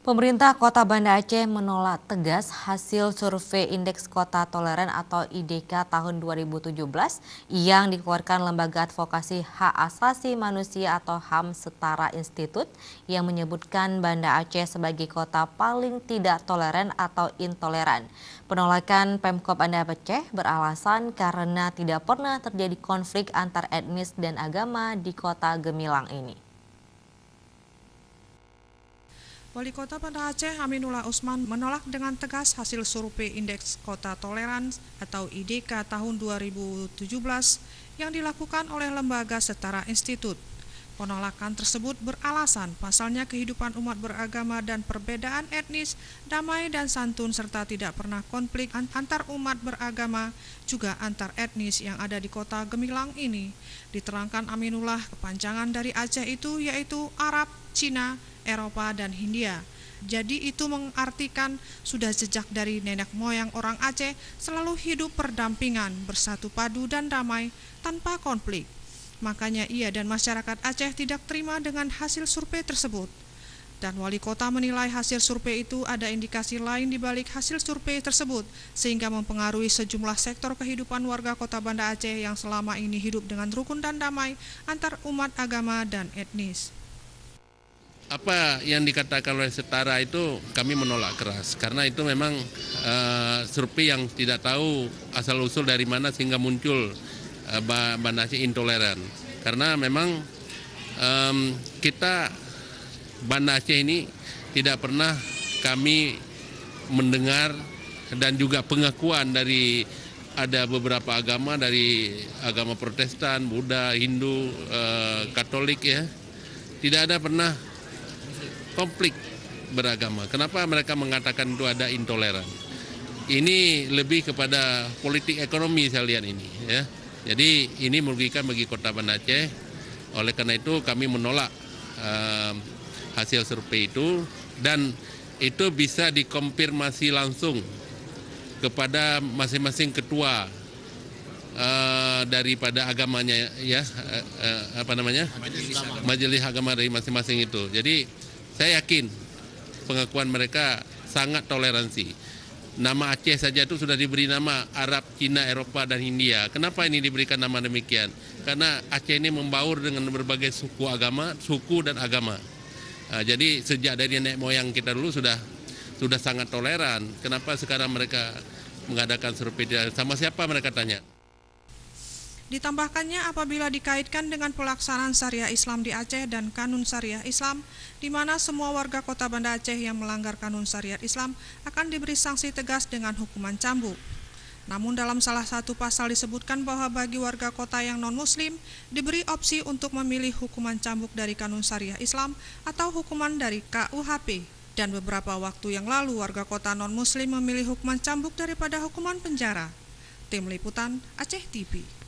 Pemerintah Kota Banda Aceh menolak tegas hasil survei Indeks Kota Toleran atau IDK tahun 2017 yang dikeluarkan Lembaga Advokasi Hak Asasi Manusia atau HAM Setara Institut yang menyebutkan Banda Aceh sebagai kota paling tidak toleran atau intoleran. Penolakan Pemkab Banda Aceh beralasan karena tidak pernah terjadi konflik antar etnis dan agama di Kota Gemilang ini. Wali Kota Banda Aceh Aminullah Usman menolak dengan tegas hasil survei Indeks Kota Toleran atau IDK tahun 2017 yang dilakukan oleh Lembaga Setara Institut. Penolakan tersebut beralasan pasalnya kehidupan umat beragama dan perbedaan etnis damai dan santun serta tidak pernah konflik antar umat beragama juga antar etnis yang ada di Kota Gemilang ini. Diterangkan Aminullah, kepanjangan dari Aceh itu yaitu Arab, Cina, Eropa, dan Hindia. Jadi itu mengartikan sudah jejak dari nenek moyang orang Aceh selalu hidup berdampingan, bersatu padu dan damai tanpa konflik. Makanya ia dan masyarakat Aceh tidak terima dengan hasil survei tersebut. Dan wali kota menilai hasil survei itu ada indikasi lain di balik hasil survei tersebut sehingga mempengaruhi sejumlah sektor kehidupan warga Kota Banda Aceh yang selama ini hidup dengan rukun dan damai antar umat agama dan etnis. Apa yang dikatakan oleh Setara itu kami menolak keras karena itu memang survei yang tidak tahu asal-usul dari mana sehingga muncul Banda Aceh intoleran. Karena memang kita Banda Aceh ini tidak pernah kami mendengar dan juga pengakuan dari ada beberapa agama dari agama Protestan, Buddha, Hindu, Katolik ya. Tidak ada pernah konflik beragama. Kenapa mereka mengatakan itu ada intoleran? Ini lebih kepada politik ekonomi saya lihat ini ya. Jadi ini merugikan bagi Kota Banda Aceh. Oleh karena itu kami menolak hasil survei itu dan itu bisa dikonfirmasi langsung kepada masing-masing ketua daripada agamanya ya majelis agama dari masing-masing itu. Jadi saya yakin pengakuan mereka sangat toleransi. Nama Aceh saja itu sudah diberi nama Arab, Cina, Eropa, dan Hindia. Kenapa ini diberikan nama demikian? Karena Aceh ini membaur dengan berbagai suku dan agama. Jadi sejak dari nenek moyang kita dulu sudah sangat toleran. Kenapa sekarang mereka mengadakan survei? Sama siapa mereka tanya? Ditambahkannya apabila dikaitkan dengan pelaksanaan syariah Islam di Aceh dan kanun syariah Islam, di mana semua warga Kota Banda Aceh yang melanggar kanun syariat Islam akan diberi sanksi tegas dengan hukuman cambuk. Namun dalam salah satu pasal disebutkan bahwa bagi warga kota yang non-muslim diberi opsi untuk memilih hukuman cambuk dari kanun syariah Islam atau hukuman dari KUHP. Dan beberapa waktu yang lalu warga kota non-muslim memilih hukuman cambuk daripada hukuman penjara. Tim Liputan Aceh TV.